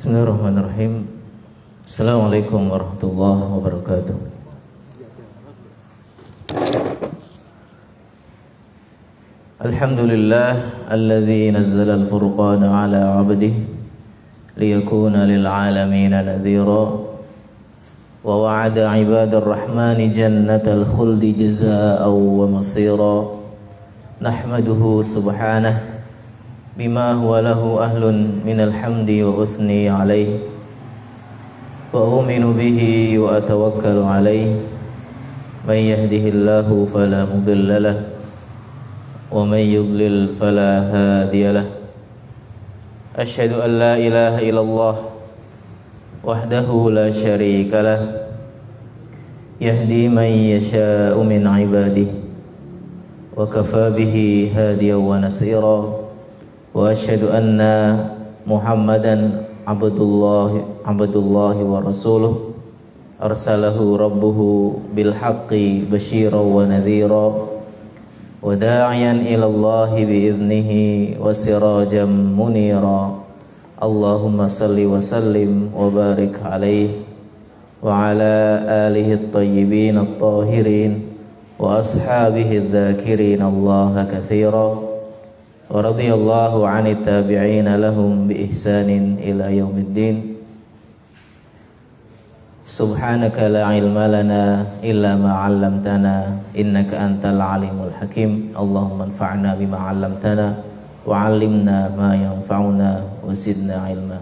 Bismillahirrahmanirrahim. Assalamualaikum warahmatullahi wabarakatuh. Alhamdulillah alladzi nazzala al-furqana ala 'abdihi liyakuna lil 'alamin nadhira wa wa'ada 'ibadar rahmani jannatal khuldi jazaa'an wa masira. Nahmaduhu subhanahu bima huwa lahu ahlun minal hamdi wa uthni alayhi wa uminu bihi wa atawakkalu alayhi man yahdihillahu fala mudilla lahu wa man yudlil fala hadiya lahu. Asyhadu an la ilaha illallah wahdahu la syarika lahu yahdi man yasha'u min ibadihi wa kafa bihi hadiyan wa nasira. Wa asyhadu anna Muhammadan abdullahi wa rasuluh arsalahu rabbuhu bil haqqi basyiran wa nadhira wa da'iyan ila Allah bi idnihi wa sirajan munira. Allahumma salli wa sallim wa barik alaihi wa ala alihi at-tayyibin at-tahirin wa ashabihi adh-dhakirin Allah katsira. Wa radiyallahu 'anit tabi'ina lahum bi ihsanin ila yaumiddin. Subhanaka la ilma lana illa ma 'allamtana innaka antal alimul hakim. Allahumma anfa'na bima 'allamtana wa 'allimna ma yanfa'una wa zidna ilma.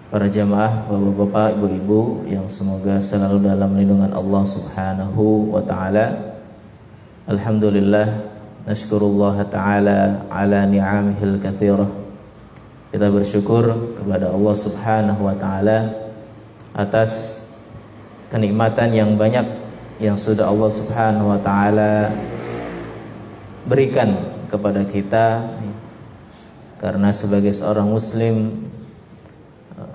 Para jamaah, bapak-bapak, ibu-ibu yang semoga selalu dalam lindungan Allah Subhanahu wa taala. Alhamdulillah, nashkurullah ta'ala ala ni'amihil kathirah. Kita bersyukur kepada Allah Subhanahu wa ta'ala atas kenikmatan yang banyak yang sudah Allah Subhanahu wa ta'ala berikan kepada kita. Karena sebagai seorang muslim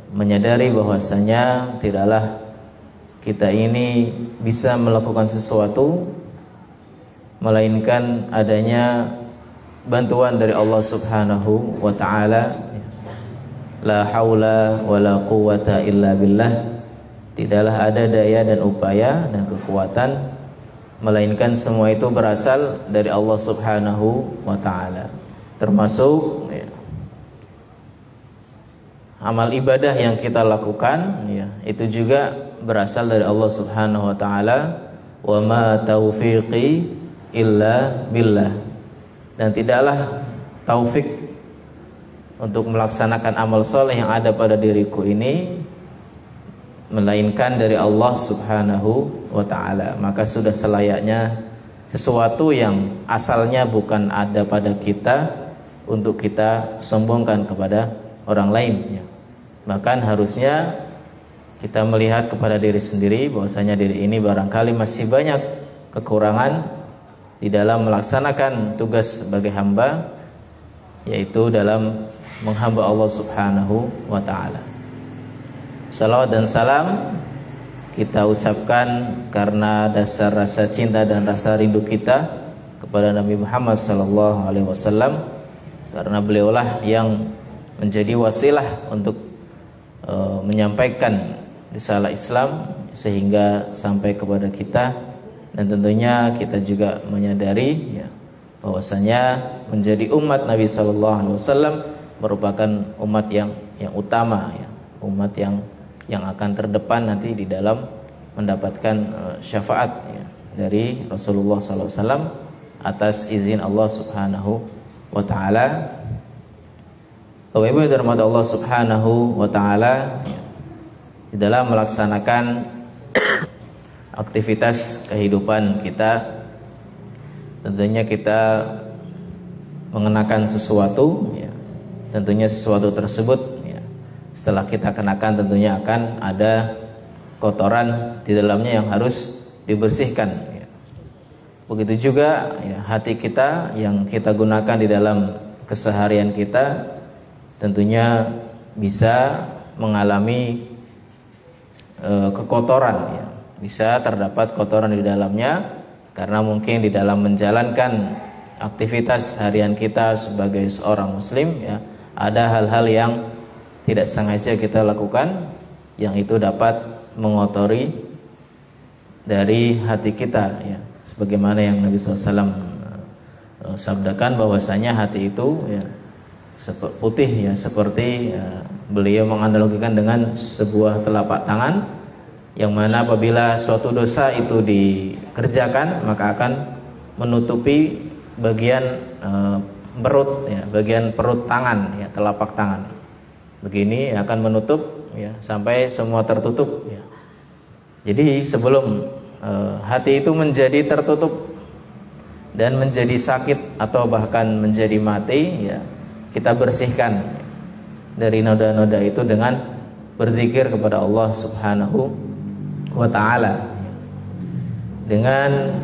menyadari bahwasanya tidaklah kita ini bisa melakukan sesuatu melainkan adanya bantuan dari Allah Subhanahu wa ta'ala. La haula wa la quwwata illa billah. Tidaklah ada daya dan upaya dan kekuatan melainkan semua itu berasal dari Allah Subhanahu wa ta'ala. Termasuk amal ibadah yang kita lakukan itu juga berasal dari Allah Subhanahu wa ta'ala. Wa ma taufiqi illa billah. Dan tidaklah taufik untuk melaksanakan amal soleh yang ada pada diriku ini melainkan dari Allah Subhanahu wa ta'ala. Maka sudah selayaknya sesuatu yang asalnya bukan ada pada kita untuk kita sombongkan kepada orang lain. Bahkan harusnya kita melihat kepada diri sendiri bahwasanya diri ini barangkali masih banyak kekurangan di dalam melaksanakan tugas sebagai hamba, yaitu dalam menghamba Allah Subhanahu wa ta'ala. Salawat dan salam kita ucapkan karena dasar rasa cinta dan rasa rindu kita kepada Nabi Muhammad sallallahu alaihi wasallam, karena beliaulah yang menjadi wasilah untuk menyampaikan risalah Islam sehingga sampai kepada kita. Dan tentunya kita juga menyadari bahwasanya menjadi umat Nabi sallallahu alaihi wasallam merupakan umat yang utama, umat yang akan terdepan nanti di dalam mendapatkan syafaat dari Rasulullah sallallahu alaihi wasallam atas izin Allah Subhanahu wa taala. Bapak Ibu yang dirahmati Allah Subhanahu wa taala, di dalam melaksanakan aktivitas kehidupan kita, tentunya kita mengenakan sesuatu, tentunya sesuatu tersebut setelah kita kenakan tentunya akan ada kotoran di dalamnya yang harus dibersihkan. Begitu juga hati kita yang kita gunakan di dalam keseharian kita tentunya bisa mengalami kekotoran, bisa terdapat kotoran di dalamnya karena mungkin di dalam menjalankan aktivitas harian kita sebagai seorang muslim ada hal-hal yang tidak sengaja kita lakukan, yang itu dapat mengotori dari hati kita, ya. Sebagaimana yang Nabi SAW sabdakan bahwasanya hati itu ya putih, ya, seperti beliau menganalogikan dengan sebuah telapak tangan, yang mana apabila suatu dosa itu dikerjakan maka akan menutupi bagian perut, ya, bagian perut tangan, ya, telapak tangan. Begini akan menutup, ya, sampai semua tertutup, ya. Jadi sebelum hati itu menjadi tertutup dan menjadi sakit atau bahkan menjadi mati, ya, kita bersihkan dari noda-noda itu dengan berzikir kepada Allah Subhanahu wa ta'ala, dengan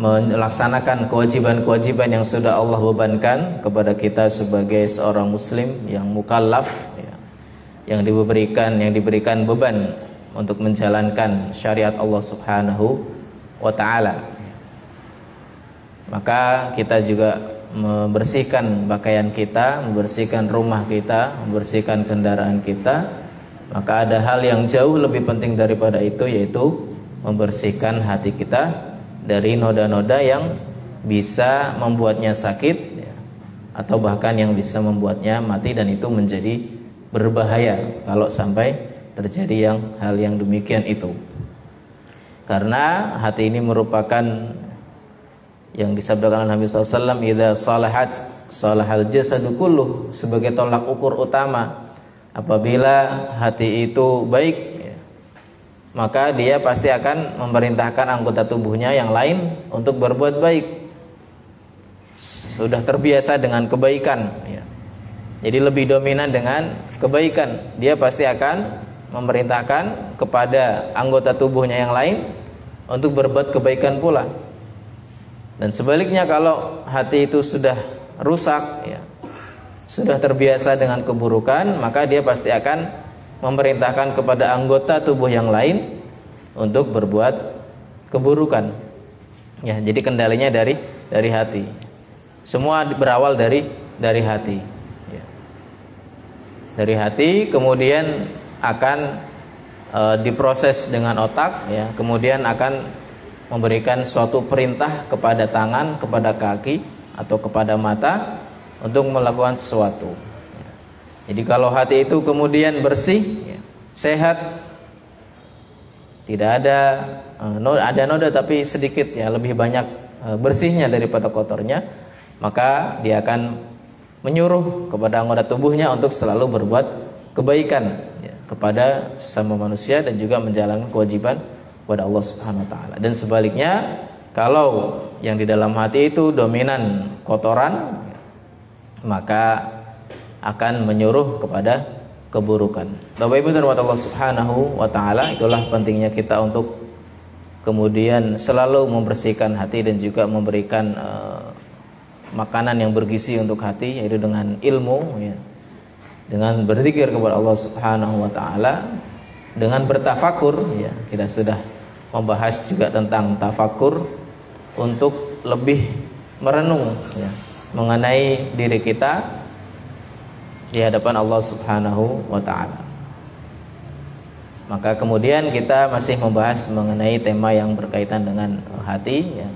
melaksanakan kewajiban-kewajiban yang sudah Allah bebankan kepada kita sebagai seorang muslim yang mukallaf, ya, yang diberikan beban untuk menjalankan syariat Allah Subhanahu wa ta'ala. Maka kita juga membersihkan pakaian kita, membersihkan rumah kita, membersihkan kendaraan kita. Maka ada hal yang jauh lebih penting daripada itu, yaitu membersihkan hati kita dari noda-noda yang bisa membuatnya sakit, ya, atau bahkan yang bisa membuatnya mati, dan itu menjadi berbahaya kalau sampai terjadi hal yang demikian itu. Karena hati ini merupakan yang disabdakan Nabi SAW, idza salahat salahal jasadu kulluh, sebagai tolak ukur utama. Apabila hati itu baik, ya, maka dia pasti akan memerintahkan anggota tubuhnya yang lain untuk berbuat baik. Sudah terbiasa dengan kebaikan, ya. Jadi lebih dominan dengan kebaikan. Dia pasti akan memerintahkan kepada anggota tubuhnya yang lain untuk berbuat kebaikan pula. Dan sebaliknya, kalau hati itu sudah rusak, ya, sudah terbiasa dengan keburukan, maka dia pasti akan memerintahkan kepada anggota tubuh yang lain untuk berbuat keburukan. Ya, jadi kendalinya dari hati. Semua berawal dari hati. Ya. Dari hati, kemudian akan diproses dengan otak, ya, kemudian akan memberikan suatu perintah kepada tangan, kepada kaki, atau kepada mata untuk melakukan sesuatu. Ya. Jadi kalau hati itu kemudian bersih, ya, sehat, tidak ada noda tapi sedikit, ya, lebih banyak bersihnya daripada kotornya, maka dia akan menyuruh kepada anggota tubuhnya untuk selalu berbuat kebaikan, ya, kepada sesama manusia dan juga menjalankan kewajiban kepada Allah Subhanahu wa ta'ala. Dan sebaliknya, kalau yang di dalam hati itu dominan kotoran, maka akan menyuruh kepada keburukan. Bapak Ibu dan Allah Subhanahu wa ta'ala, itulah pentingnya kita untuk kemudian selalu membersihkan hati dan juga memberikan makanan yang bergizi untuk hati, yaitu dengan ilmu, ya, dengan berzikir kepada Allah Subhanahu wa ta'ala, dengan bertafakur, ya. Kita sudah membahas juga tentang tafakur untuk lebih merenung, ya, mengenai diri kita di hadapan Allah Subhanahu wa ta'ala. Maka kemudian kita masih membahas mengenai tema yang berkaitan dengan hati, ya,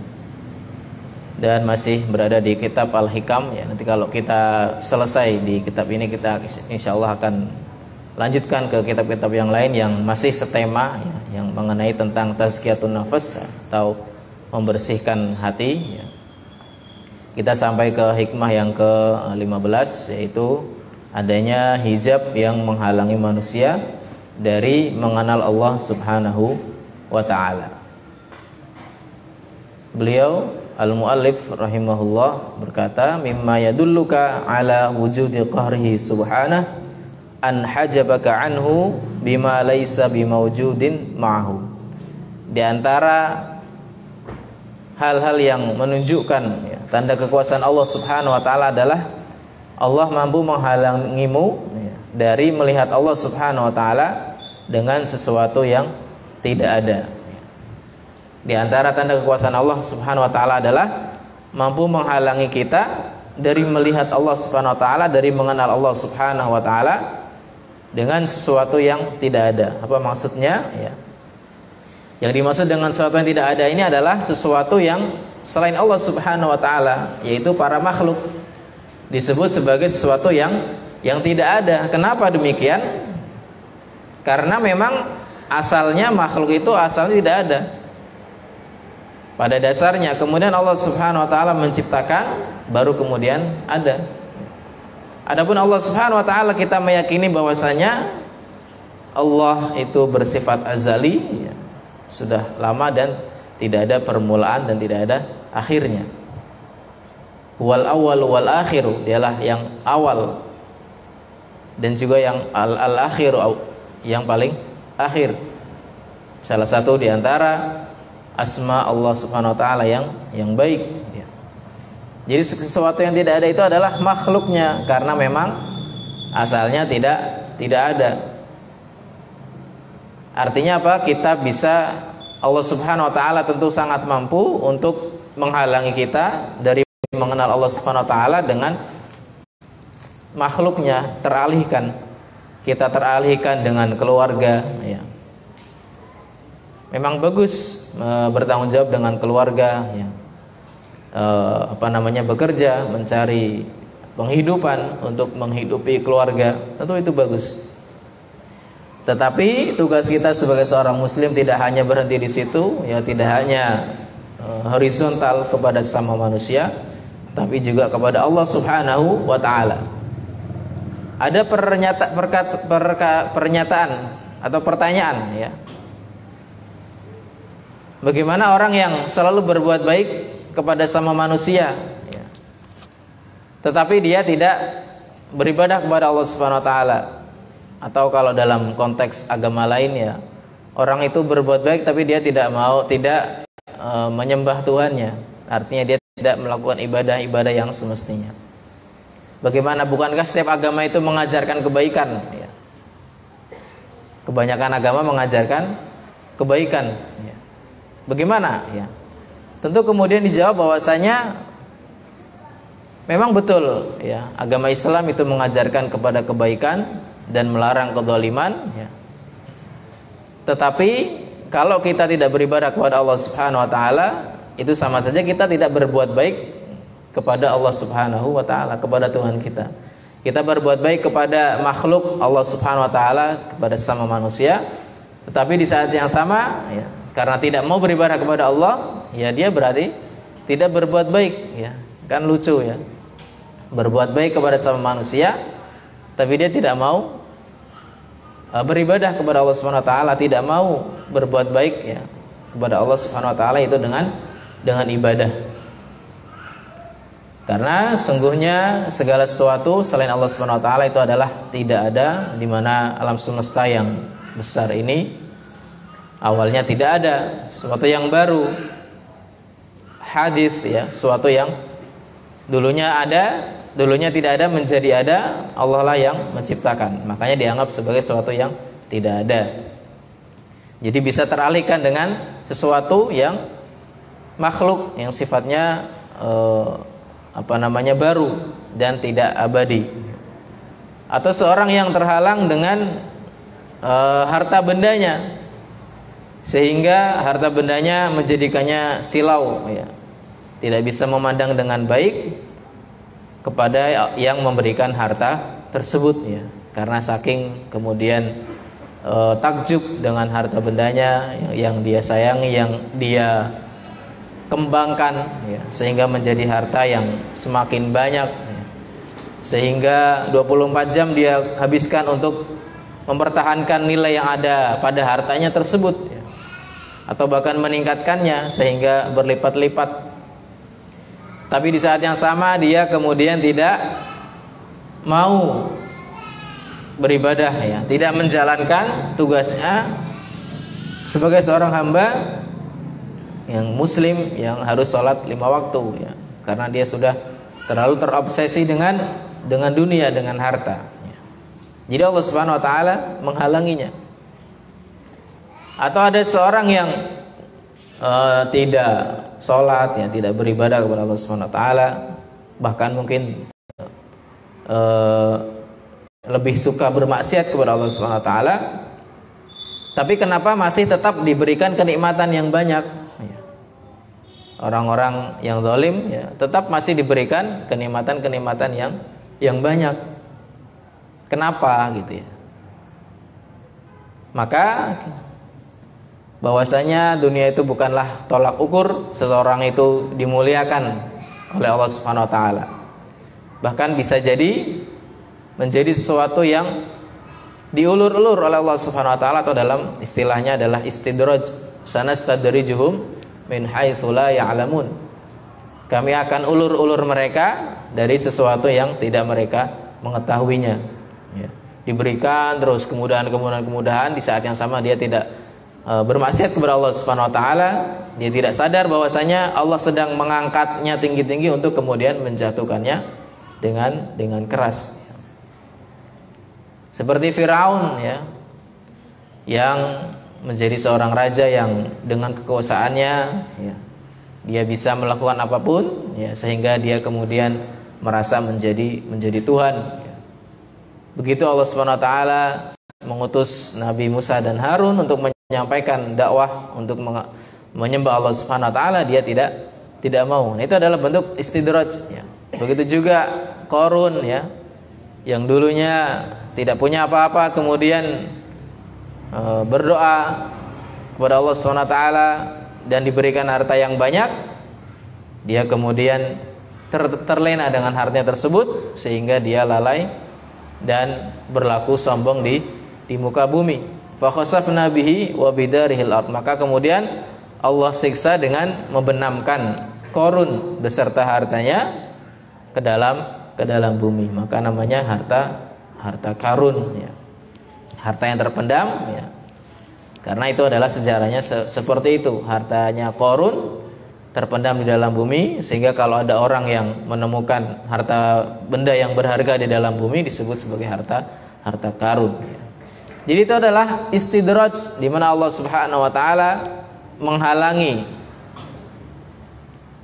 dan masih berada di kitab Al-Hikam, ya. Nanti kalau kita selesai di kitab ini, kita insyaallah akan lanjutkan ke kitab-kitab yang lain yang masih setema, ya, yang mengenai tentang tazkiyatun nafas, atau membersihkan hati, ya. Kita sampai ke hikmah yang ke-15, yaitu adanya hijab yang menghalangi manusia dari mengenal Allah Subhanahu wa ta'ala. Beliau Al-Muallif rahimahullah berkata, mimma yadulluka ala wujudi qahrihi subhanahu an hajabaka anhu bima laisa bimawjudin ma'ahu. Di antara hal-hal yang menunjukkan, ya, tanda kekuasaan Allah Subhanahu wa ta'ala adalah Allah mampu menghalangimu, ya, dari melihat Allah Subhanahu wa ta'ala dengan sesuatu yang tidak ada. Di antara tanda kekuasaan Allah Subhanahu wa ta'ala adalah mampu menghalangi kita dari melihat Allah Subhanahu wa ta'ala, dari mengenal Allah Subhanahu wa ta'ala dengan sesuatu yang tidak ada. Apa maksudnya? Ya. Yang dimaksud dengan sesuatu yang tidak ada ini adalah sesuatu yang selain Allah Subhanahu wa taala, yaitu para makhluk. Disebut sebagai sesuatu yang tidak ada. Kenapa demikian? Karena memang asalnya makhluk itu asalnya tidak ada. Pada dasarnya kemudian Allah Subhanahu wa taala menciptakan, baru kemudian ada. Adapun Allah Subhanahu wa taala kita meyakini bahwasanya Allah itu bersifat azali, ya, sudah lama dan tidak ada permulaan dan tidak ada akhirnya. Wal awal wal akhiru, dialah yang awal dan juga yang al-akhiru, yang paling akhir. Salah satu di antara asma Allah Subhanahu wa taala yang baik, ya. Jadi sesuatu yang tidak ada itu adalah makhluknya, karena memang asalnya tidak ada. Artinya apa? Kita bisa, Allah Subhanahu wa taala tentu sangat mampu untuk menghalangi kita dari mengenal Allah Subhanahu wa taala dengan makhluknya, teralihkan. Kita teralihkan dengan keluarga, ya. Memang bagus bertanggung jawab dengan keluarga, ya. Bekerja, mencari penghidupan untuk menghidupi keluarga, tentu itu bagus. Tetapi tugas kita sebagai seorang muslim tidak hanya berhenti di situ, ya, tidak hanya horizontal kepada sesama manusia, tapi juga kepada Allah Subhanahu wa taala. Ada pernyataan atau pertanyaan, ya. Bagaimana orang yang selalu berbuat baik kepada sama manusia, ya, tetapi dia tidak beribadah kepada Allah Subhanahu wa taala? Atau kalau dalam konteks agama lain, ya, orang itu berbuat baik tapi dia tidak menyembah Tuhannya. Artinya dia tidak melakukan ibadah-ibadah yang semestinya. Bagaimana, bukankah setiap agama itu mengajarkan kebaikan, ya? Kebanyakan agama mengajarkan kebaikan, ya. Bagaimana, ya? Tentu kemudian dijawab bahwasanya memang betul, ya, agama Islam itu mengajarkan kepada kebaikan dan melarang kezaliman, ya. Tetapi kalau kita tidak beribadah kepada Allah Subhanahu wa taala, itu sama saja kita tidak berbuat baik kepada Allah Subhanahu wa taala, kepada Tuhan kita. Kita berbuat baik kepada makhluk Allah Subhanahu wa taala, kepada sesama manusia, tetapi di saat yang sama, ya, karena tidak mau beribadah kepada Allah, ya, dia berarti tidak berbuat baik, ya. Kan lucu, ya. Berbuat baik kepada sesama manusia, tapi dia tidak mau beribadah kepada Allah Subhanahu wa taala, tidak mau berbuat baik, ya, kepada Allah Subhanahu wa taala, itu dengan ibadah. Karena sungguhnya segala sesuatu selain Allah Subhanahu wa taala itu adalah tidak ada, di mana alam semesta yang besar ini awalnya tidak ada, sesuatu yang baru, hadits, ya, sesuatu yang dulunya ada, dulunya tidak ada menjadi ada, Allah lah yang menciptakan. Makanya dianggap sebagai sesuatu yang tidak ada. Jadi bisa teralihkan dengan sesuatu yang makhluk, yang sifatnya baru dan tidak abadi. Atau seorang yang terhalang dengan harta bendanya, sehingga harta bendanya menjadikannya silau, ya, tidak bisa memandang dengan baik kepada yang memberikan harta tersebut, ya, karena saking kemudian takjub dengan harta bendanya yang dia sayangi, yang dia kembangkan, ya, sehingga menjadi harta yang semakin banyak, ya, sehingga 24 jam dia habiskan untuk mempertahankan nilai yang ada pada hartanya tersebut, ya, atau bahkan meningkatkannya sehingga berlipat-lipat. Tapi di saat yang sama dia kemudian tidak mau beribadah, ya, tidak menjalankan tugasnya sebagai seorang hamba yang muslim yang harus sholat 5 waktu, ya, karena dia sudah terlalu terobsesi dengan dunia, dengan harta, ya. Jadi Allah Subhanahu wa taala menghalanginya. Atau ada seorang yang tidak sholat, ya, tidak beribadah kepada Allah Subhanahu wa taala, bahkan mungkin lebih suka bermaksiat kepada Allah Subhanahu wa taala. Tapi kenapa masih tetap diberikan kenikmatan yang banyak? Orang-orang yang zalim ya, tetap masih diberikan kenikmatan-kenikmatan yang banyak. Kenapa gitu ya? Maka bahwasanya dunia itu bukanlah tolak ukur seseorang itu dimuliakan oleh Allah Subhanahu wa taala. Bahkan bisa jadi menjadi sesuatu yang diulur-ulur oleh Allah Subhanahu wa taala, atau dalam istilahnya adalah istidraj. Sanastadrijuhum min haitsu la ya'lamun. Kami akan ulur-ulur mereka dari sesuatu yang tidak mereka mengetahuinya. Ya. Diberikan terus kemudahan-kemudahan, di saat yang sama dia tidak bermaksiat kepada Allah Subhanahu wa taala. Dia tidak sadar bahwasanya Allah sedang mengangkatnya tinggi-tinggi untuk kemudian menjatuhkannya dengan keras. Seperti Firaun ya, yang menjadi seorang raja yang dengan kekuasaannya ya, dia bisa melakukan apapun ya, sehingga dia kemudian merasa menjadi Tuhan ya. Begitu Allah Subhanahu wa taala mengutus Nabi Musa dan Harun untuk menyampaikan dakwah, untuk menyembah Allah Subhanahu wa taala, dia tidak mau. Nah, itu adalah bentuk istidraj ya. Begitu juga Qarun ya, yang dulunya tidak punya apa-apa, kemudian berdoa kepada Allah SWT dan diberikan harta yang banyak, dia kemudian terlena dengan hartanya tersebut sehingga dia lalai dan berlaku sombong di muka bumi. Fa khasafna bihi wa bidarihil ard. Maka kemudian Allah siksa dengan membenamkan Qarun beserta hartanya ke dalam bumi. Maka namanya harta karun ya. Harta yang terpendam ya. Karena itu adalah sejarahnya seperti itu. Hartanya Qarun terpendam di dalam bumi, sehingga kalau ada orang yang menemukan harta benda yang berharga di dalam bumi disebut sebagai harta karun ya. Jadi itu adalah istidraj, di mana Allah Subhanahu wa taala menghalangi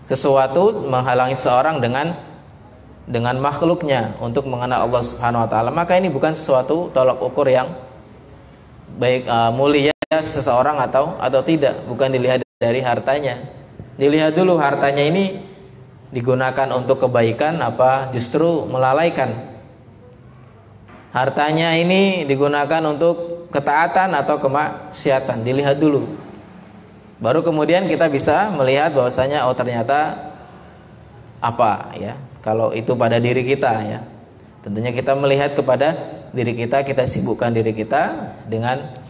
sesuatu, menghalangi seorang dengan makhluknya untuk mengenal Allah Subhanahu wa taala. Maka ini bukan sesuatu tolak ukur yang baik mulia seseorang atau tidak, bukan dilihat dari hartanya. Dilihat dulu hartanya ini digunakan untuk kebaikan apa justru melalaikan. Hartanya ini digunakan untuk ketaatan atau kemaksiatan, dilihat dulu. Baru kemudian kita bisa melihat bahwasanya oh ternyata apa ya, kalau itu pada diri kita ya. Tentunya kita melihat kepada diri kita, kita sibukkan diri kita dengan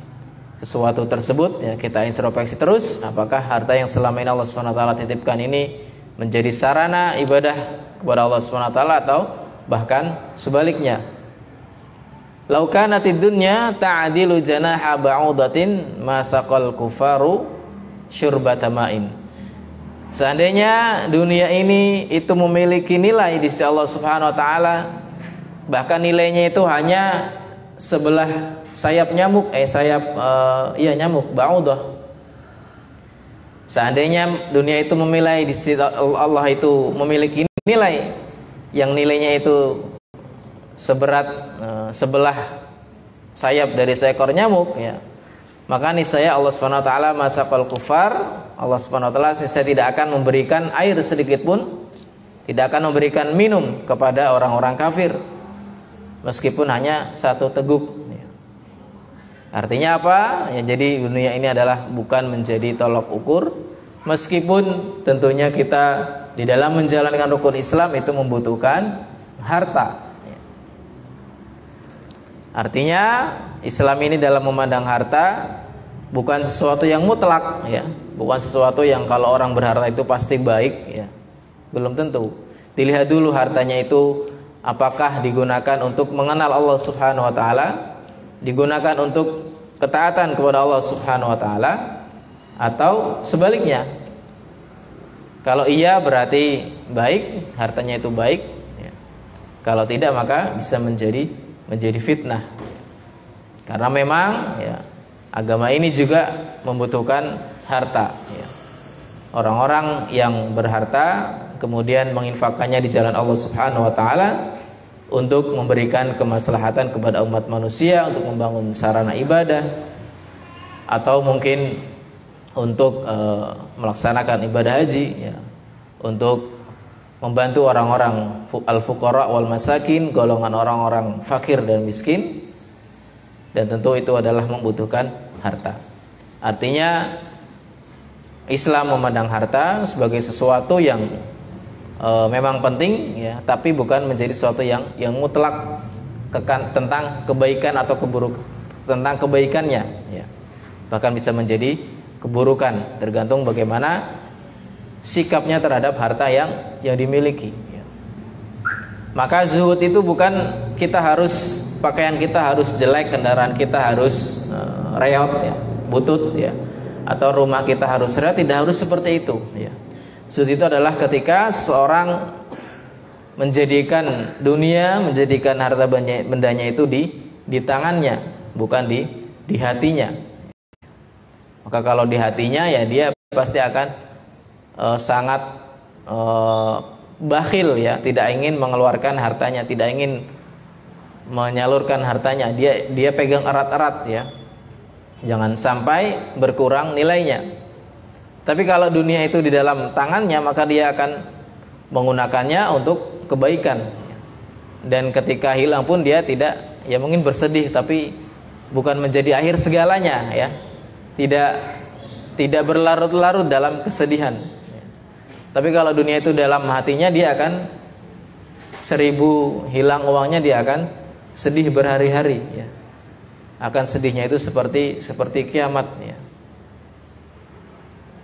sesuatu tersebut ya, kita introspeksi terus apakah harta yang selama ini Allah Subhanahu wa taala titipkan ini menjadi sarana ibadah kepada Allah Subhanahu wa taala atau bahkan sebaliknya. Lau kanatid dunya ta'dilu janaha ba'udatin ma saqal kufaru syurbata ma'in. Seandainya dunia ini itu memiliki nilai di sisi Allah Subhanahu wa taala, bahkan nilainya itu hanya sebelah sayap nyamuk, nyamuk ba'udah. Seandainya dunia itu memiliki di sisi Allah itu memiliki nilai yang nilainya itu seberat sebelah sayap dari seekor nyamuk ya, maka niscaya Allah Subhanahu wa taala masaqal kufar, Allah Subhanahu wa taala niscaya tidak akan memberikan air sedikit pun, tidak akan memberikan minum kepada orang-orang kafir meskipun hanya satu teguk. Artinya apa? Ya, jadi dunia ini adalah bukan menjadi tolak ukur, meskipun tentunya kita di dalam menjalankan rukun Islam itu membutuhkan harta. Artinya Islam ini dalam memandang harta bukan sesuatu yang mutlak ya, bukan sesuatu yang kalau orang berharta itu pasti baik ya. Belum tentu. Dilihat dulu hartanya itu apakah digunakan untuk mengenal Allah Subhanahu wa taala, digunakan untuk ketaatan kepada Allah Subhanahu wa taala, atau sebaliknya. Kalau iya berarti baik, hartanya itu baik ya. Kalau tidak maka bisa menjadi fitnah. Karena memang ya, agama ini juga membutuhkan harta ya. Orang-orang yang berharta kemudian menginfakkannya di jalan Allah Subhanahu wa taala, untuk memberikan kemaslahatan kepada umat manusia, untuk membangun sarana ibadah, atau mungkin untuk melaksanakan ibadah haji, ya, untuk membantu orang-orang al-fuqara wal masakin, golongan orang-orang fakir dan miskin, dan tentu itu adalah membutuhkan harta. Artinya Islam memandang harta sebagai sesuatu yang memang penting, ya, tapi bukan menjadi sesuatu yang mutlak tentang kebaikan atau keburukan, tentang kebaikannya, ya. Bahkan bisa menjadi keburukan, tergantung bagaimana sikapnya terhadap harta yang dimiliki, ya. Maka zuhud itu bukan kita harus pakaian kita harus jelek, kendaraan kita harus reot, ya, butut, ya, atau rumah kita harus reot. Tidak harus seperti itu, ya. Zuhud itu adalah ketika seorang menjadikan dunia, menjadikan harta bendanya itu di tangannya, bukan di hatinya. Maka kalau di hatinya, ya dia pasti akan sangat bakhil, ya, tidak ingin mengeluarkan hartanya, tidak ingin menyalurkan hartanya. Dia pegang erat-erat, ya, jangan sampai berkurang nilainya. Tapi kalau dunia itu di dalam tangannya, maka dia akan menggunakannya untuk kebaikan. Dan ketika hilang pun dia tidak, ya mungkin bersedih, tapi bukan menjadi akhir segalanya, ya. Tidak berlarut-larut dalam kesedihan. Tapi kalau dunia itu dalam hatinya, dia akan 1000 hilang uangnya, dia akan sedih berhari-hari, ya. Akan sedihnya itu seperti kiamat, ya.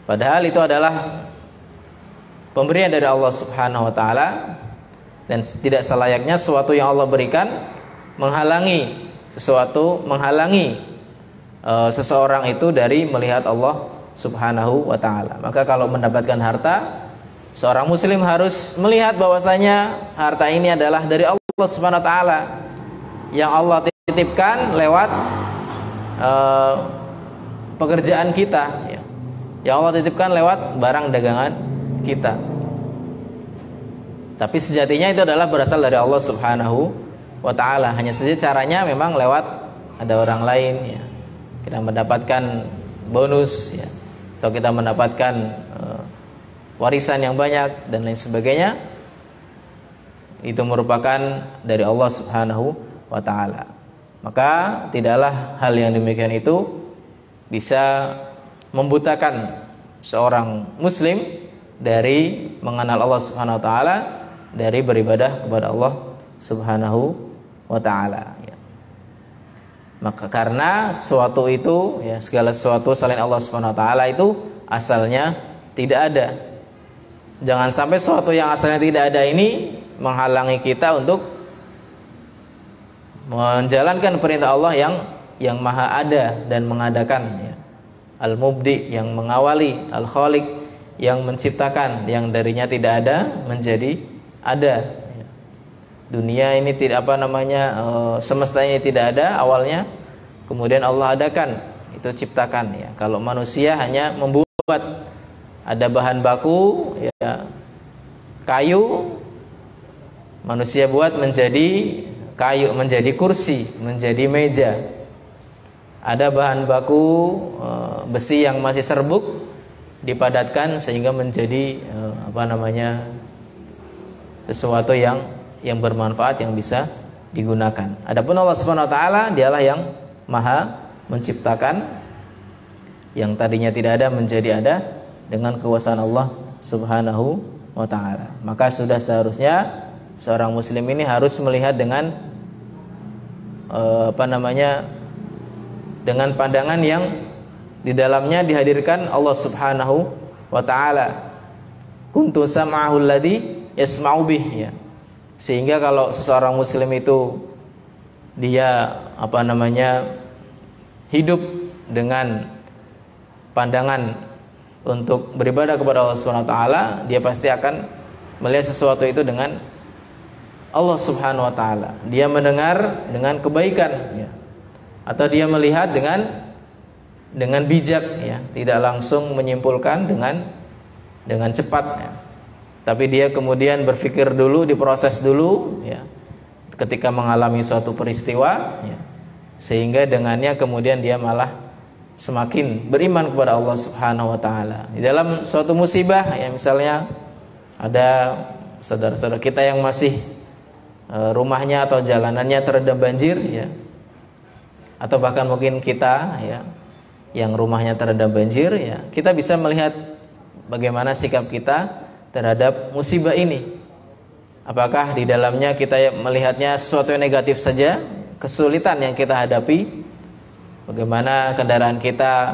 Padahal itu adalah pemberian dari Allah Subhanahu wa taala, dan tidak selayaknya sesuatu yang Allah berikan menghalangi seseorang itu dari melihat Allah Subhanahu wa taala. Maka kalau mendapatkan harta, seorang muslim harus melihat bahwasanya harta ini adalah dari Allah Subhanahu wa taala, yang Allah titipkan lewat pekerjaan kita, ya. Yang Allah titipkan lewat barang dagangan kita. Tapi sejatinya itu adalah berasal dari Allah Subhanahu wa taala. Hanya saja caranya memang lewat ada orang lain, ya. Kita mendapatkan bonus, ya, atau kita mendapatkan warisan yang banyak dan lain sebagainya. Itu merupakan dari Allah Subhanahu wa taala. Maka tidaklah hal yang demikian itu bisa membutakan seorang muslim dari mengenal Allah Subhanahu wa taala, dari beribadah kepada Allah Subhanahu wa taala, ya. Maka karena sesuatu itu, ya, segala sesuatu selain Allah Subhanahu wa taala itu asalnya tidak ada. Jangan sampai sesuatu yang asalnya tidak ada ini menghalangi kita untuk menjalankan perintah Allah yang maha ada dan mengadakan, ya. Al-Mubdi, yang mengawali, Al-Khaliq, yang menciptakan, yang darinya tidak ada menjadi ada. Dunia ini tidak semesta ini tidak ada awalnya, kemudian Allah adakan, itu ciptakan, ya. Kalau manusia hanya membuat, ada bahan baku, ya, kayu, manusia buat menjadi kayu, menjadi kursi, menjadi meja. Ada bahan baku besi yang masih serbuk, dipadatkan sehingga menjadi sesuatu yang bermanfaat, yang bisa digunakan. Adapun Allah Subhanahu wa taala, dialah yang maha menciptakan, yang tadinya tidak ada menjadi ada dengan kekuasaan Allah Subhanahu wa taala. Maka sudah seharusnya seorang muslim ini harus melihat dengan dengan pandangan yang di dalamnya dihadirkan Allah Subhanahu wa taala. Kuntu sam'ahu alladhi yasma'u bih, ya. Sehingga kalau seseorang muslim itu dia hidup dengan pandangan untuk beribadah kepada Allah Subhanahu wa taala, dia pasti akan melihat sesuatu itu dengan Allah Subhanahu wa taala. Dia mendengar dengan kebaikan, ya. Atau dia melihat dengan bijak, ya, tidak langsung menyimpulkan dengan cepat, ya. Tapi dia kemudian berpikir dulu, diproses dulu, ya. ketika mengalami suatu peristiwa, ya, sehingga dengannya kemudian dia malah semakin beriman kepada Allah Subhanahu wa taala. Di dalam suatu musibah, ya, misalnya ada saudara-saudara kita yang masih rumahnya atau jalanannya terendam banjir, ya, atau bahkan mungkin kita, ya, yang rumahnya terendam banjir, ya, kita bisa melihat bagaimana sikap kita terhadap musibah ini. Apakah di dalamnya kita melihatnya sesuatu yang negatif saja, kesulitan yang kita hadapi, bagaimana kendaraan kita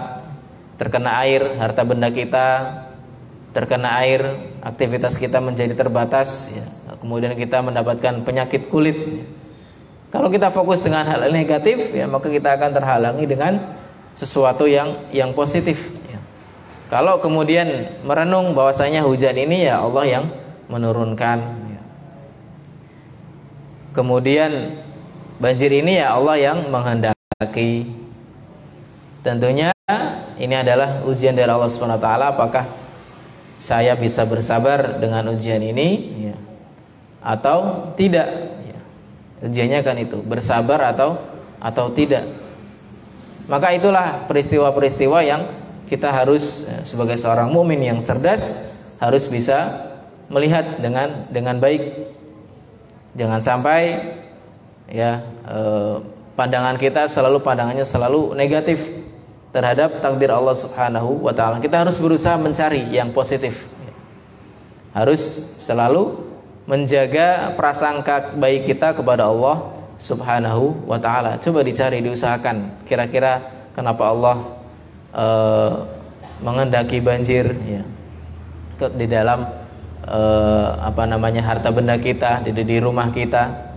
terkena air, harta benda kita terkena air, aktivitas kita menjadi terbatas, ya, kemudian kita mendapatkan penyakit kulit. Kalau kita fokus dengan hal negatif, ya, maka kita akan terhalangi dengan sesuatu yang positif, ya. Kalau kemudian merenung bahwasanya hujan ini ya Allah yang menurunkan, ya. Kemudian banjir ini ya Allah yang menghendaki. Tentunya ini adalah ujian dari Allah Subhanahu wa taala, apakah saya bisa bersabar dengan ujian ini, ya, atau tidak, ya. Ujiannya kan itu, bersabar atau tidak. Maka itulah peristiwa-peristiwa yang kita harus, sebagai seorang mukmin yang cerdas, harus bisa melihat dengan baik. Jangan sampai, ya, pandangan kita pandangannya selalu negatif terhadap takdir Allah Subhanahu wa taala. Kita harus berusaha mencari yang positif. Harus selalu menjaga prasangka baik kita kepada Allah Subhanahu wa taala. Coba dicari, diusahakan. Kira-kira kenapa Allah mengendaki banjir, ya, di dalam harta benda kita, di rumah kita.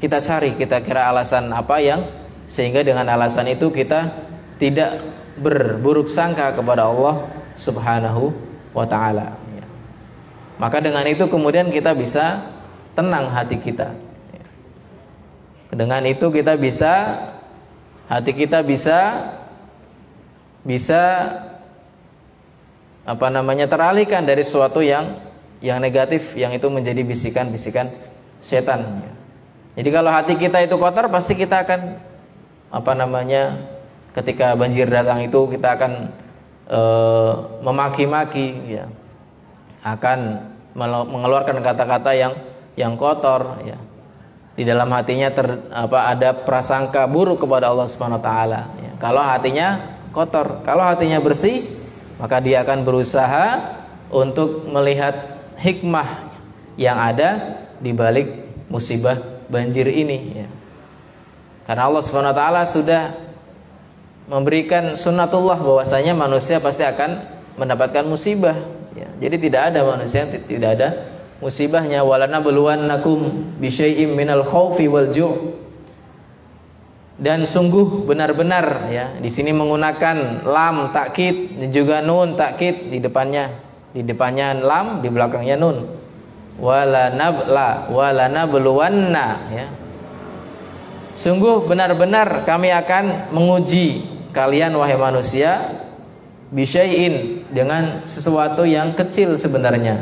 Kita cari, kita kira alasan apa yang sehingga dengan alasan itu kita tidak berburuk sangka kepada Allah Subhanahu wa taala, ya. Maka dengan itu kemudian kita bisa tenang hati kita, ya. Dengan itu kita hati kita bisa teralihkan dari sesuatu yang negatif, yang itu menjadi bisikan-bisikan setan, ya. Jadi kalau hati kita itu kotor, pasti kita akan ketika banjir datang itu kita akan memaki-maki, ya, akan mengeluarkan kata-kata yang kotor, ya. Di dalam hatinya ada prasangka buruk kepada Allah Subhanahu wa taala, ya. Kalau hatinya kotor, kalau hatinya bersih, maka dia akan berusaha untuk melihat hikmah yang ada di balik musibah banjir ini, ya. Karena Allah Subhanahu wa taala sudah memberikan sunnatullah bahwasanya manusia pasti akan mendapatkan musibah, ya. Jadi tidak ada manusia yang tidak ada musibahnya. Walanabluwannakum bisyai'im minal khaufi wal ju'. Dan sungguh benar-benar, ya, di sini menggunakan lam takkid dan juga nun takkid, di depannya lam, di belakangnya nun. Walanabluwanna, ya. Sungguh benar-benar kami akan menguji kalian wahai manusia bisyai'in, dengan sesuatu yang kecil sebenarnya.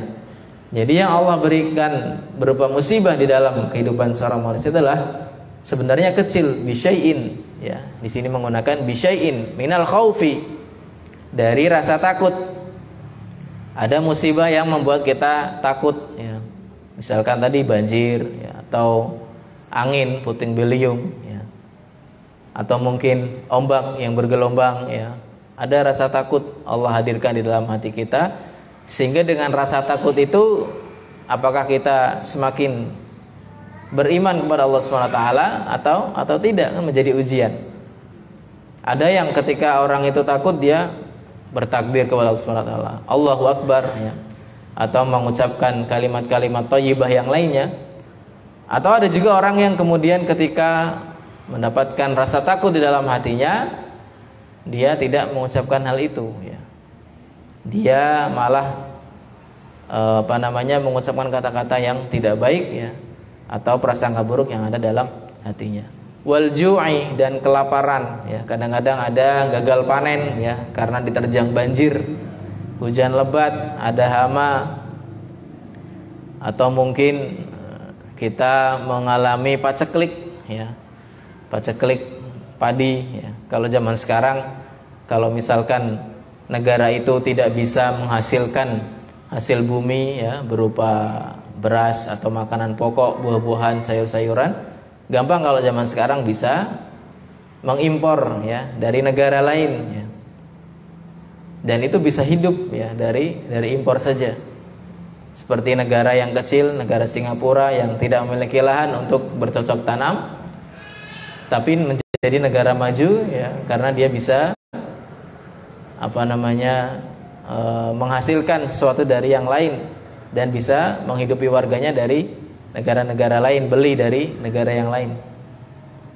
Jadi yang Allah berikan berupa musibah di dalam kehidupan seorang manusia adalah sebenarnya kecil, bisyai'in, ya. Di sini menggunakan bisyai'in minal khaufi, dari rasa takut. Ada musibah yang membuat kita takut, ya. Misalkan tadi banjir, ya, atau angin puting beliung, ya, atau mungkin ombak yang bergelombang, ya. Ada rasa takut Allah hadirkan di dalam hati kita, sehingga dengan rasa takut itu apakah kita semakin beriman kepada Allah SWT atau tidak, kan menjadi ujian. Ada yang ketika orang itu takut dia bertakbir kepada Allah SWT, Allahu Akbar, ya, atau mengucapkan kalimat-kalimat thayyibah yang lainnya. Atau ada juga orang yang kemudian ketika mendapatkan rasa takut di dalam hatinya, dia tidak mengucapkan hal itu, ya. Dia malah mengucapkan kata-kata yang tidak baik, ya, atau prasangka buruk yang ada dalam hatinya. Wal ju'i, dan kelaparan, ya. Kadang-kadang ada gagal panen, ya, karena diterjang banjir, hujan lebat, ada hama, atau mungkin kita mengalami paceklik ya. Paceklik padi ya. Kalau zaman sekarang, kalau misalkan negara itu tidak bisa menghasilkan hasil bumi ya, berupa beras atau makanan pokok, buah-buahan, sayur-sayuran, gampang kalau zaman sekarang bisa mengimpor ya dari negara lain ya. Dan itu bisa hidup ya dari impor saja. Seperti negara yang kecil, negara Singapura yang tidak memiliki lahan untuk bercocok tanam, tapi menjadi negara maju ya karena dia bisa menghasilkan sesuatu dari yang lain dan bisa menghidupi warganya dari negara-negara lain, beli dari negara yang lain.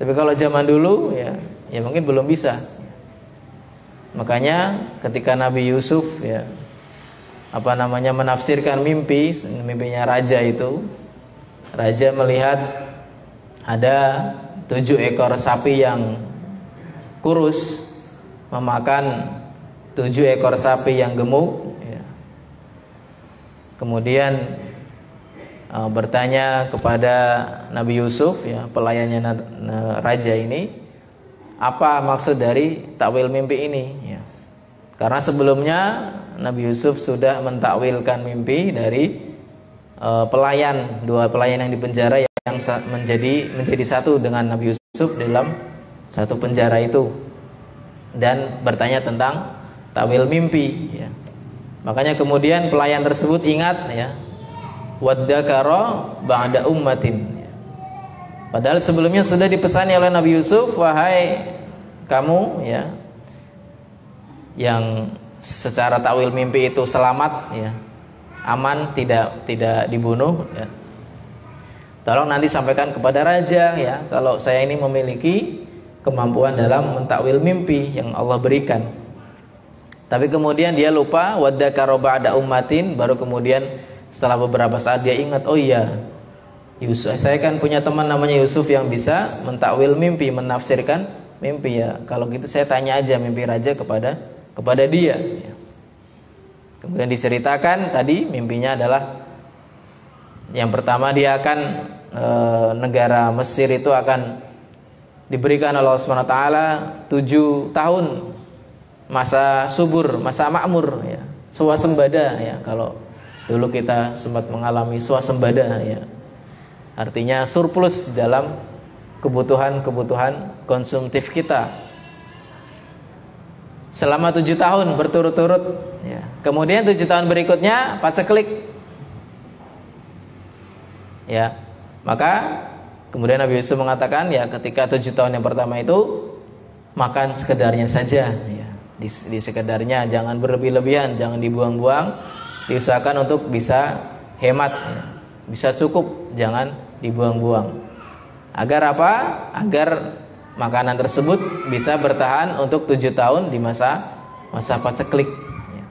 Tapi kalau zaman dulu ya mungkin belum bisa. Makanya ketika Nabi Yusuf ya menafsirkan mimpinya raja itu, raja melihat ada 7 ekor sapi yang kurus memakan 7 ekor sapi yang gemuk ya. Kemudian bertanya kepada Nabi Yusuf ya, pelayannya raja ini, apa maksud dari takwil mimpi ini ya. Karena sebelumnya Nabi Yusuf sudah mentakwilkan mimpi dari dua pelayan yang di penjara yang menjadi satu dengan Nabi Yusuf dalam satu penjara itu, dan bertanya tentang takwil mimpi ya. Makanya kemudian pelayan tersebut ingat ya, waddakara ba'da ummatin ya. Padahal sebelumnya sudah dipesani oleh Nabi Yusuf, wahai kamu ya yang secara takwil mimpi itu selamat ya, aman, tidak dibunuh ya. Tolong nanti sampaikan kepada raja ya, kalau saya ini memiliki kemampuan dalam mentakwil mimpi yang Allah berikan. Tapi kemudian dia lupa, waddakara ba'da ummatin, baru kemudian setelah beberapa saat dia ingat, oh iya, Yusuf, saya kan punya teman namanya Yusuf yang bisa mentakwil mimpi, menafsirkan mimpi ya. Kalau gitu saya tanya aja mimpi raja kepada dia. Kemudian diceritakan tadi mimpinya adalah yang pertama dia akan negara Mesir itu akan diberikan oleh Allah SWT 7 tahun masa subur, masa makmur ya, swasembada ya. Kalau dulu kita sempat mengalami swasembada ya, artinya surplus dalam kebutuhan konsumtif kita selama 7 tahun berturut-turut ya. Kemudian 7 tahun berikutnya paceklik ya. Maka kemudian Nabi Yusuf mengatakan ya, ketika 7 tahun yang pertama itu makan sekedarnya saja ya. Di sekedarnya, jangan berlebih-lebihan, jangan dibuang-buang, diusahakan untuk bisa hemat ya. Bisa cukup, jangan dibuang-buang. Agar apa? Agar makanan tersebut bisa bertahan untuk 7 tahun di masa paceklik ya.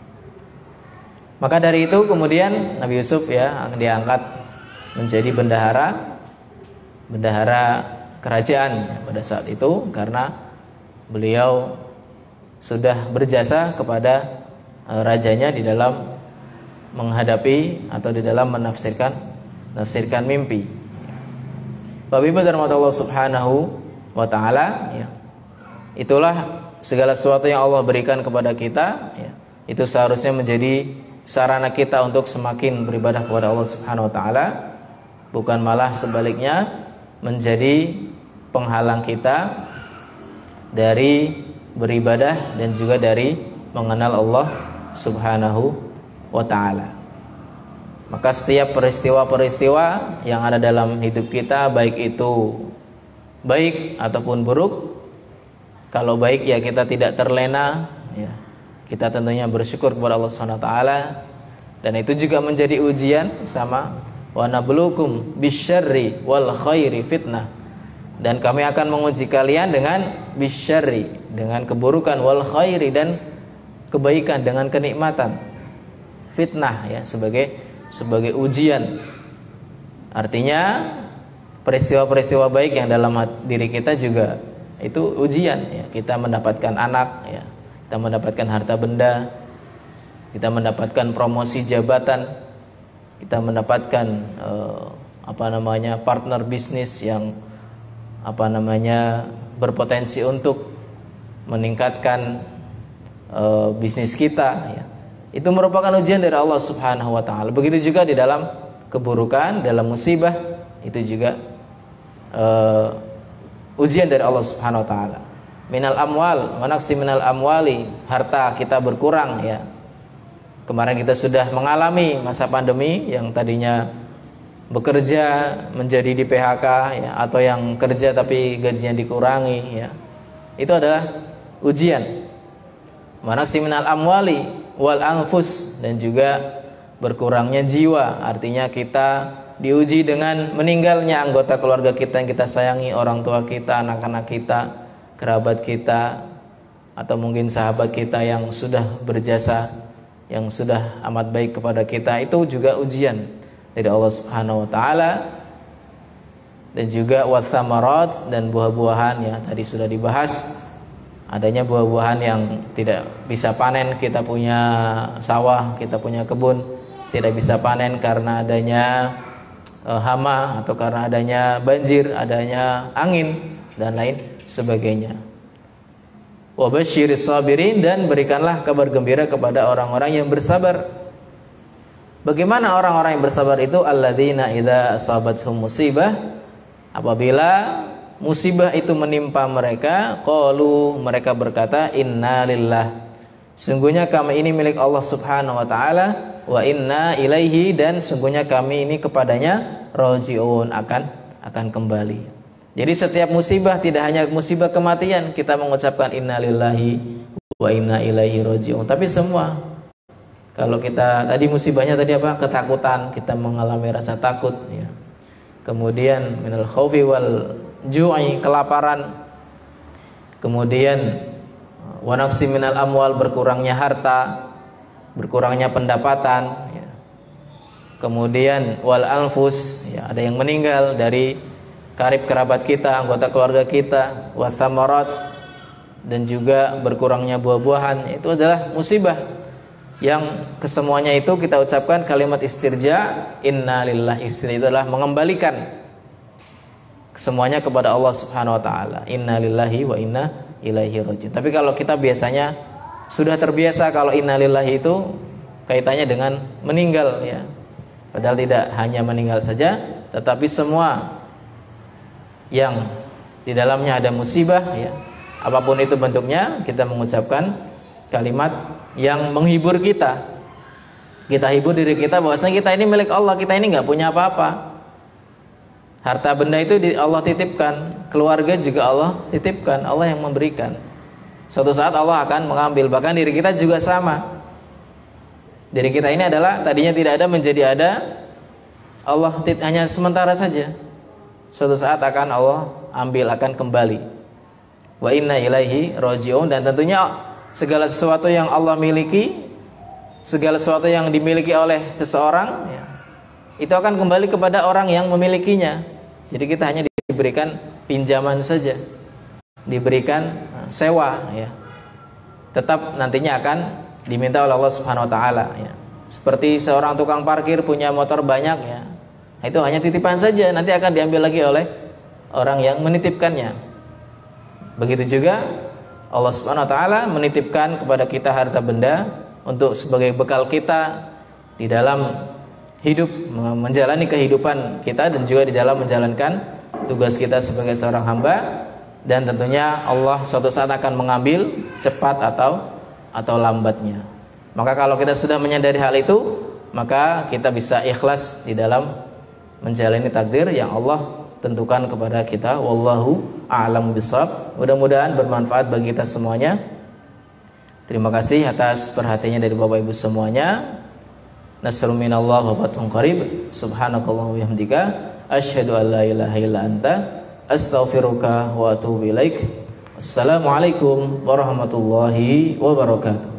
Maka dari itu kemudian Nabi Yusuf ya diangkat menjadi bendahara kerajaan ya, pada saat itu, karena beliau sudah berjasa kepada rajanya di dalam menghadapi atau di dalam menafsirkan mimpi. Bapak Ibu rahmatullah subhanahu wa ta'ala ya. Itulah segala sesuatu yang Allah berikan kepada kita ya. Itu seharusnya menjadi sarana kita untuk semakin beribadah kepada Allah subhanahu wa ta'ala, bukan malah sebaliknya menjadi penghalang kita dari beribadah dan juga dari mengenal Allah subhanahu wa ta'ala. Maka setiap peristiwa-peristiwa yang ada dalam hidup kita, baik itu baik ataupun buruk, kalau baik ya kita tidak terlena ya, kita tentunya bersyukur kepada Allah Subhanahu wa taala, dan itu juga menjadi ujian sama wa nabluukum bisyarri wal khairi fitnah, dan kami akan menguji kalian dengan bisyarri, dengan keburukan, wal khairi, dan kebaikan, dengan kenikmatan, fitnah ya, sebagai ujian. Artinya peristiwa-peristiwa baik yang dalam diri kita juga itu ujian ya. Kita mendapatkan anak ya, kita mendapatkan harta benda, kita mendapatkan promosi jabatan, kita mendapatkan partner bisnis yang berpotensi untuk meningkatkan bisnis kita ya. Itu merupakan ujian dari Allah Subhanahu wa taala. Begitu juga di dalam keburukan, dalam musibah, itu juga ujian dari Allah Subhanahu wa taala. Minal amwal, manaksi minal amwali, harta kita berkurang ya. Kemarin kita sudah mengalami masa pandemi yang tadinya bekerja menjadi di PHK ya, atau yang kerja tapi gajinya dikurangi ya. Itu adalah ujian. Manaksi minal amwali wal anfus, dan juga berkurangnya jiwa. Artinya kita diuji dengan meninggalnya anggota keluarga kita yang kita sayangi, orang tua kita, anak-anak kita, kerabat kita, atau mungkin sahabat kita yang sudah berjasa, yang sudah amat baik kepada kita. Itu juga ujian dari Allah Subhanahu wa taala. Dan juga wathamarat, dan buah-buahan ya, tadi sudah dibahas. Adanya buah-buahan yang tidak bisa panen, kita punya sawah, kita punya kebun, tidak bisa panen karena adanya hama, atau karena adanya banjir, adanya angin, dan lain sebagainya. Wa basyiris sabirin, dan berikanlah kabar gembira kepada orang-orang yang bersabar. Bagaimana orang-orang yang bersabar itu? Alladzina idza asabathum musibah, apabila musibah itu menimpa mereka, qalu, mereka berkata, inna lillah, sungguhnya kami ini milik Allah Subhanahu wa taala, wa inna ilaihi, dan sungguhnya kami ini kepadanya rajiun, akan kembali. Jadi setiap musibah, tidak hanya musibah kematian, kita mengucapkan inna lillahi wa inna ilaihi rajiun, tapi semua. Kalau kita tadi musibahnya tadi apa? Ketakutan, kita mengalami rasa takut ya. Kemudian minal khaufi wal ju'i, kelaparan. Kemudian wa naqsi minal amwal, berkurangnya harta, berkurangnya pendapatan ya. Kemudian wal anfus ya, ada yang meninggal dari karib kerabat kita, anggota keluarga kita, wa thamarat, dan juga berkurangnya buah-buahan. Itu adalah musibah yang kesemuanya itu kita ucapkan kalimat istirja, inna lillahi. Istirja itu adalah mengembalikan semuanya kepada Allah Subhanahu wa taala. Inna lillahi wa inna ilaihi rajiun. Tapi kalau kita biasanya sudah terbiasa kalau inna lillahi itu kaitannya dengan meninggal ya. Padahal tidak hanya meninggal saja, tetapi semua yang di dalamnya ada musibah ya. Apapun itu bentuknya, kita mengucapkan kalimat yang menghibur kita. Kita hibur diri kita bahwasanya kita ini milik Allah, kita ini enggak punya apa-apa. Harta benda itu Allah titipkan, keluarga juga Allah titipkan, Allah yang memberikan. Suatu saat Allah akan mengambil, bahkan diri kita juga sama. Diri kita ini adalah tadinya tidak ada menjadi ada, Allah hanya sementara saja. Suatu saat akan Allah ambil, akan kembali. Wa inna ilaihi rajiun, dan tentunya segala sesuatu yang Allah miliki, segala sesuatu yang dimiliki oleh seseorang ya, itu akan kembali kepada orang yang memilikinya. Jadi kita hanya diberikan pinjaman saja, diberikan sewa ya. Tetap nantinya akan diminta oleh Allah Subhanahu wa taala ya. Seperti seorang tukang parkir punya motor banyak ya, itu hanya titipan saja, nanti akan diambil lagi oleh orang yang menitipkannya. Begitu juga Allah Subhanahu wa taala menitipkan kepada kita harta benda untuk sebagai bekal kita di dalam hidup, menjalani kehidupan kita, dan juga di dalam menjalankan tugas kita sebagai seorang hamba. Dan tentunya Allah suatu saat akan mengambil, cepat atau lambatnya. Maka kalau kita sudah menyadari hal itu, maka kita bisa ikhlas di dalam menjalani takdir yang Allah tentukan kepada kita. Wallahu a'lamu bishawab. Mudah-mudahan bermanfaat bagi kita semuanya. Terima kasih atas perhatiannya dari Bapak Ibu semuanya. Nasrun minallah wa fathun qarib. Subhanakallah wa bihamdika asyhadu an la ilaha illa anta astaghfiruka wa atubu ilaik. Assalamualaikum warahmatullahi wabarakatuh.